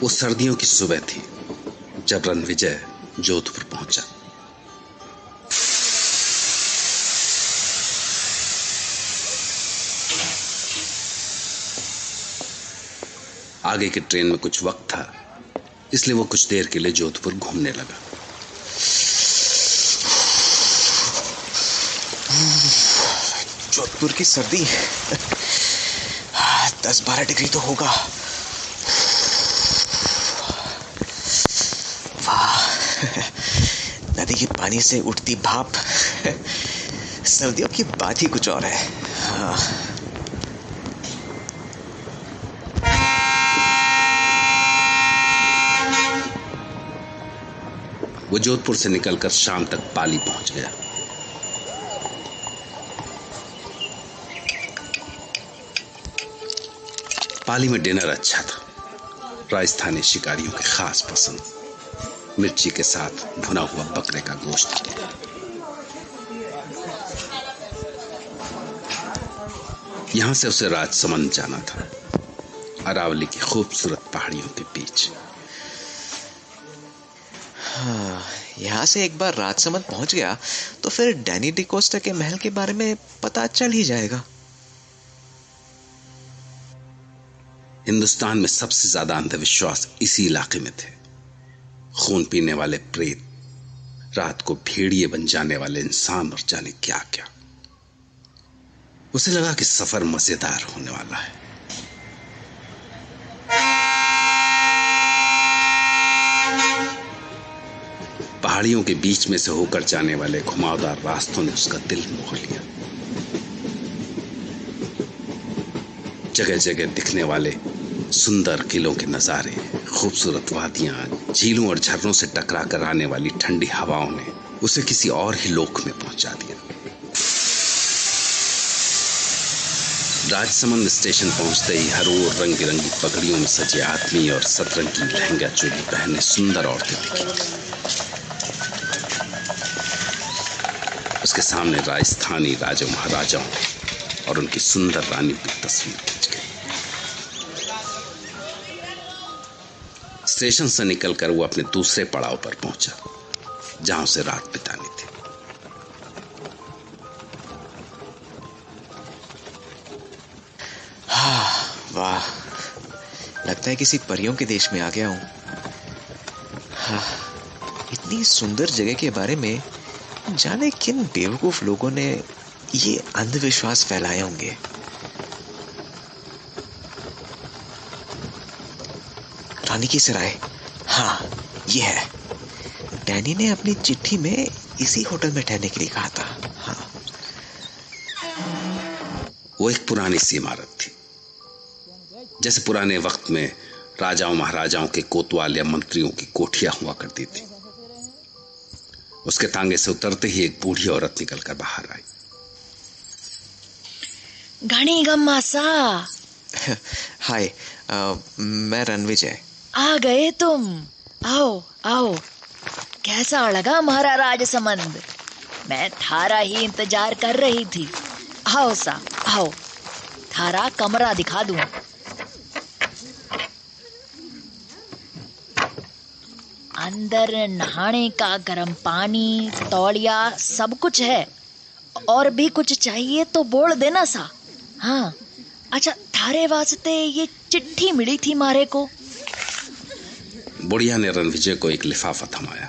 वो सर्दियों की सुबह थी जब रणविजय जोधपुर पहुंचा। आगे की ट्रेन में कुछ वक्त था, इसलिए वो कुछ देर के लिए जोधपुर घूमने लगा। जोधपुर की सर्दी 10-12 डिग्री तो होगा। वाह, नदी के पानी से उठती भाप सर्दियों की बात ही कुछ और है। हाँ। वो जोधपुर से निकलकर शाम तक पाली पहुंच गया। पाली में डिनर अच्छा था। राजस्थानी शिकारियों के खास पसंद, मिर्ची के साथ भुना हुआ बकरे का गोश्त। यहां से उसे राजसमंद जाना था, अरावली की खूबसूरत पहाड़ियों के बीच। हाँ, यहाँ से एक बार राजसमंद पहुंच गया तो फिर डैनी डिकोस्टा के महल के बारे में पता चल ही जाएगा। हिंदुस्तान में सबसे ज्यादा अंधविश्वास इसी इलाके में थे। खून पीने वाले प्रेत, रात को भेड़िए बन जाने वाले इंसान और जाने क्या क्या। उसे लगा कि सफर मजेदार होने वाला है। पहाड़ियों के बीच में से होकर जाने वाले घुमावदार रास्तों ने उसका दिल मोह लिया। जगह जगह दिखने वाले सुंदर किलों के नजारे, खूबसूरत वादियां, झीलों और झरनों से टकरा कर आने वाली ठंडी हवाओं ने उसे किसी और ही लोक में पहुंचा दिया। राजसमंद स्टेशन पहुंचते ही हर ओर रंग बिरंगी पगड़ियों में सजे आदमी और सतरंगी लहंगा चोली पहने सुंदर औरतें दिखी। उसके सामने राजस्थानी राजा महाराजाओं और उनकी सुंदर रानी की तस्वीर खिंच गई। स्टेशन से निकलकर वो अपने दूसरे पड़ाव पर पहुंचा, जहां उसे रात बितानी थी। वाह, लगता है किसी परियों के देश में आ गया हूं। हाँ, इतनी सुंदर जगह के बारे में जाने किन बेवकूफ लोगों ने ये अंधविश्वास फैलाए होंगे। रानी की सराय, हाँ ये है। डैनी ने अपनी चिट्ठी में इसी होटल में ठहरने के लिए कहा था। हाँ। वो एक पुरानी सी इमारत थी, जैसे पुराने वक्त में राजाओं महाराजाओं के कोतवाल या मंत्रियों की कोठियां हुआ करती थी। उसके तांगे से उतरते ही एक बूढ़ी औरत निकलकर बाहर आई। घणी गम्मासा। हाय, मैं रणविजय। आ गए तुम। आओ आओ। कैसा लगा हमारा राजसमंद? मैं थारा ही इंतजार कर रही थी। आओ सा, आओ, थारा कमरा दिखा दूं। अंदर नहाने का गर्म पानी, तौलिया, सब कुछ है। और भी कुछ चाहिए तो बोल देना सा। हाँ, अच्छा, थारे वास्ते ये चिट्ठी मिली थी मारे को। बुढ़िया ने रणविजय को एक लिफाफा थमाया।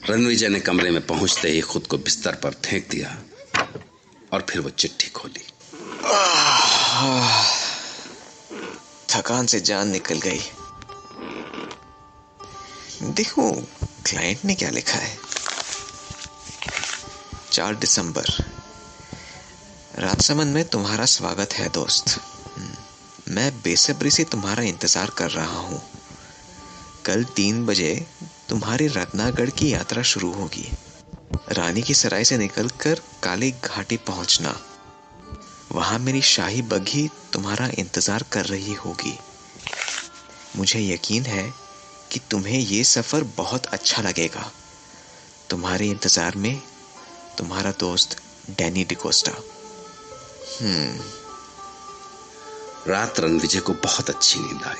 रणविजय ने कमरे में पहुंचते ही खुद को बिस्तर पर फेंक दिया और फिर वो चिट्ठी खोली। थकान से जान निकल गई। देखो क्लाइंट ने क्या लिखा है। 4 दिसंबर, राजसमंद में तुम्हारा स्वागत है दोस्त। मैं बेसब्री से तुम्हारा इंतजार कर रहा हूँ। कल 3 बजे तुम्हारी रत्नागढ़ की यात्रा शुरू होगी। रानी की सराय से निकलकर काली घाटी पहुंचना। वहां मेरी शाही बग्घी तुम्हारा इंतजार कर रही होगी। मुझे यकीन है कि तुम्हें ये सफर बहुत अच्छा लगेगा। तुम्हारे इंतजार में तुम्हारा दोस्त डैनी डिकोस्टा। रात रणविजय को बहुत अच्छी नींद आई।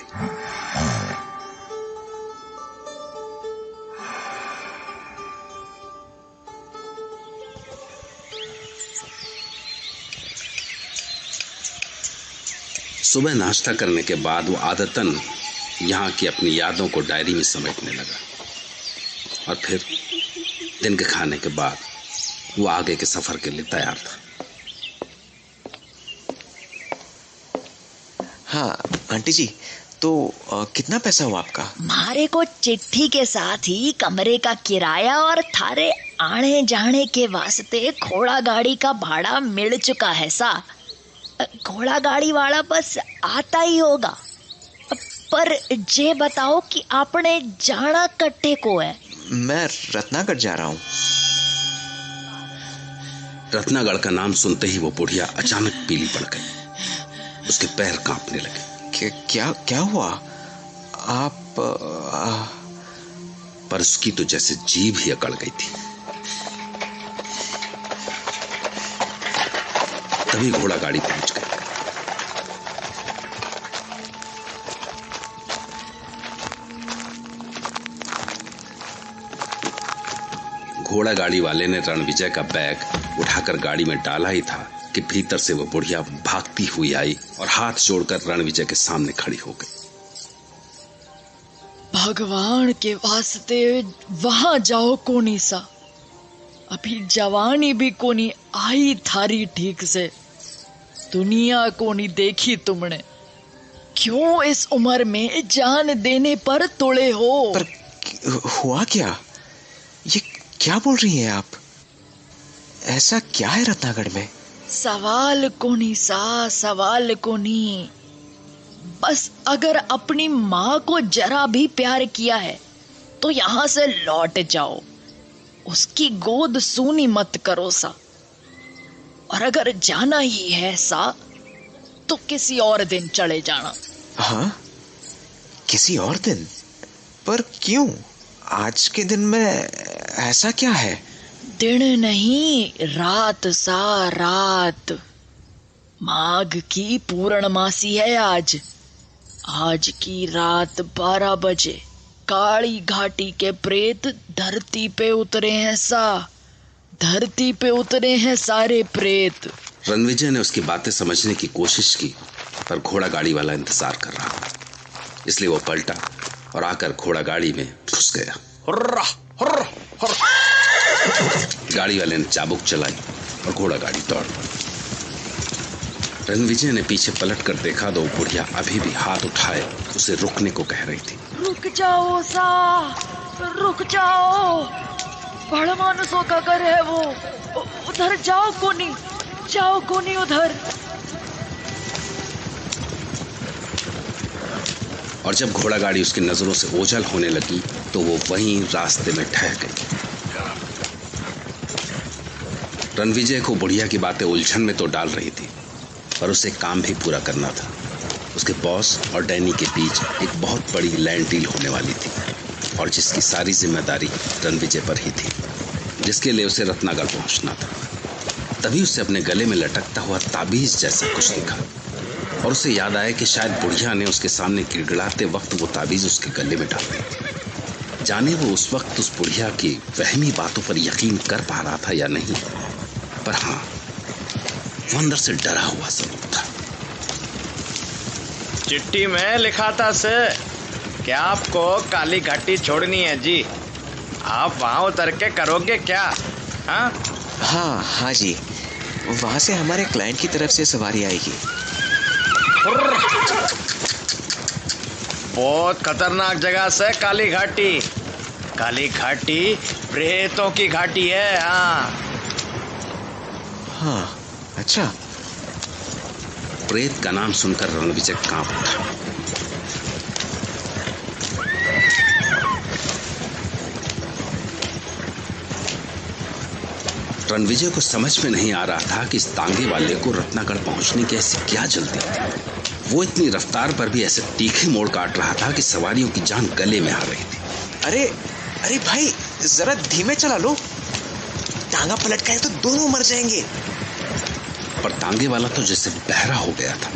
सुबह नाश्ता करने के बाद वो आदतन यहाँ की अपनी यादों को डायरी में समेटने लगा और फिर दिन के खाने के बाद वो आगे के सफर के लिए तैयार था। हाँ आंटी जी, तो कितना पैसा हुआ आपका? मारे को चिट्ठी के साथ ही कमरे का किराया और थारे आने जाने के वास्ते घोड़ा गाड़ी का भाड़ा मिल चुका है सा। घोड़ा गाड़ी वाला बस आता ही होगा। पर जे बताओ कि आपने जाना कट्टे को है? मैं रत्नागढ़ जा रहा हूँ। रत्नागढ़ का नाम सुनते ही वो बुढ़िया अचानक पीली पड़ गई। उसके पैर कांपने लगे। क्या हुआ? आप पर उसकी तो जैसे जीभ ही अकड़ गई थी। तभी घोड़ा गाड़ी पहुंच गई। घोड़ा गाड़ी वाले ने रणविजय का बैग उठाकर गाड़ी में डाला ही था कि भीतर से वो बुढ़िया भागती हुई आई और हाथ जोड़कर रणविजय के सामने खड़ी हो गई। भगवान के वास्ते वहां जाओ कोनी सा। अभी जवानी भी कोनी आई थारी ठीक से। दुनिया कोनी देखी तुमने। क्यों इस उम्र में जान देने पर तुले हो? पर हुआ क्या? ये क्या बोल रही हैं आप? ऐसा क्या है रत्नागढ़ में? सवाल कोनी सा, सवाल कोनी। बस अगर अपनी माँ को जरा भी प्यार किया है तो यहाँ से लौट जाओ। उसकी गोद सूनी मत करो सा। और अगर जाना ही है सा तो किसी और दिन चले जाना। हाँ, किसी और दिन? पर क्यों? आज के दिन में ऐसा क्या है? दिन नहीं, रात सा, रात। माघ की पूर्णमासी है आज। आज की रात 12 बजे काली घाटी के प्रेत धरती पे उतरे हैं सा। धरती पे उतरे हैं सारे प्रेत। रणविजय ने उसकी बातें समझने की कोशिश की, पर घोड़ा गाड़ी वाला इंतजार कर रहा था। इसलिए वो पलटा और आकर घोड़ा गाड़ी में घुस गया। Hurrah, hurrah, hurrah. गाड़ी वाले ने चाबुक चलाई और घोड़ा गाड़ी दौड़ पड़ी। रणविजय ने पीछे पलट कर देखा तो बुढ़िया अभी भी हाथ उठाए उसे रुकने को कह रही थी। रुक जाओ सा, रुक जाओ। बड़ा मानुसों का घर है वो। उधर जाओ कोनी उधर। और जब घोड़ा गाड़ी उसकी नजरों से ओझल होने लगी तो वो वहीं रास्ते में ठहर गई। रणविजय को बुढ़िया की बातें उलझन में तो डाल रही थी, पर उसे काम भी पूरा करना था। उसके बॉस और डैनी के बीच एक बहुत बड़ी लैंड डील होने वाली थी और जिसकी सारी जिम्मेदारी रणविजय पर ही थी, जिसके लिए उसे रत्नागढ़ पहुंचना था। तभी उसे अपने गले में लटकता हुआ ताबीज जैसा कुछ दिखा और उसे याद आया कि शायद बुढ़िया ने उसके सामने गिड़गिड़ाते वक्त वो ताबीज उसके गले में डाल दी। जाने वो उस वक्त उस बुढ़िया की वहमी बातों पर यकीन कर पा रहा था या नहीं, पर हाँ, वो अंदर से डरा हुआ जरूर था। चिट्ठी में लिखा था से क्या आपको काली घाटी छोड़नी है जी? आप वहाँ उतर के करोगे क्या? हाँ जी, वहाँ से हमारे क्लाइंट की तरफ से सवारी आएगी। बहुत खतरनाक जगह से काली घाटी। काली घाटी प्रेतों की घाटी है। हाँ, अच्छा। प्रेत का नाम सुनकर रणविजय कांप उठा। रणविजय को समझ में नहीं आ रहा था कि इस तांगे वाले को रत्नागढ़ पहुंचने की ऐसी क्या जल्दी। वो इतनी रफ्तार पर भी ऐसे तीखे मोड़ काट रहा था कि सवारियों की जान गले में आ रही थी। अरे भाई, जरा धीमे चला लो। टांगा पलट गए तो दोनों मर जाएंगे। पर तांगे वाला तो जैसे बहरा हो गया था।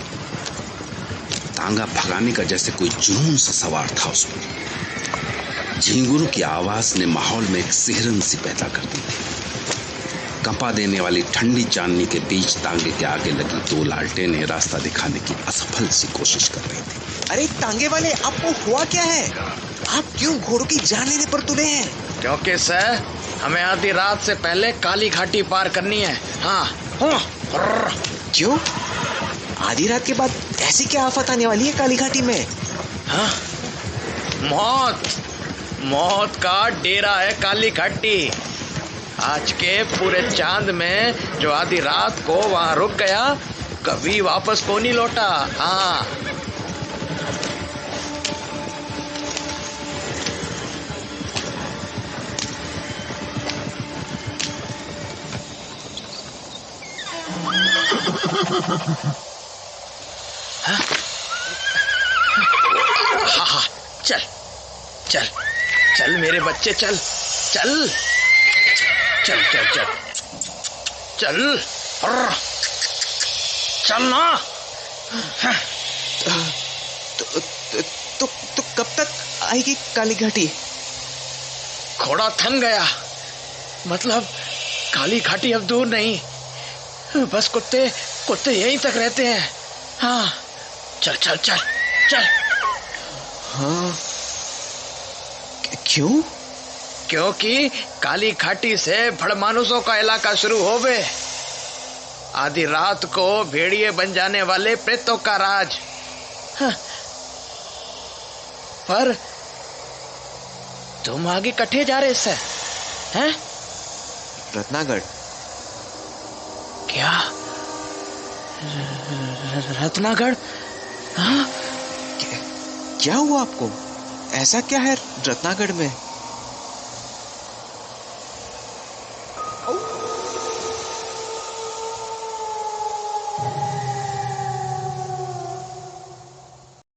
तांगा भगाने का जैसे कोई जुनून सा सवार था उस पर। झींगुरों की आवाज ने माहौल में एक सिहरन सी पैदा कर दी थी। कंपा देने वाली ठंडी चांदनी के बीच तांगे के आगे लगी दो लालटेनें रास्ता दिखाने की असफल सी कोशिश कर रही थी। अरे तांगे वाले, आपको हुआ क्या है? आप क्यों घोड़ों की जान लेने पर तुले हैं? क्योंकि सर हमें आधी रात से पहले काली घाटी पार करनी है। हाँ। क्यों? आधी रात के बाद ऐसी क्या आफत आने वाली है काली घाटी में? हाँ? मौत का डेरा है काली घाटी। आज के पूरे चांद में जो आधी रात को वहां रुक गया कभी वापस को नहीं लौटा। हाँ। हाँ, चल चल चल मेरे बच्चे, चल चल चल चल चल चल चल ना। तो कब तक आएगी काली घाटी? घोड़ा थम गया, मतलब काली घाटी अब दूर नहीं, बस कुत्ते यहीं तक रहते हैं। हाँ, चल चल चल चल। हाँ, क्यों? क्योंकि काली घाटी से भड़मानुसों का इलाका शुरू हो गए। आधी रात को भेड़िए बन जाने वाले प्रेतों का राज। हाँ। पर तुम आगे कट्ठे जा रहे से हैं? रत्नागढ़। क्या? रत्नागढ़? हाँ? क्या हुआ आपको? ऐसा क्या है रत्नागढ़ में?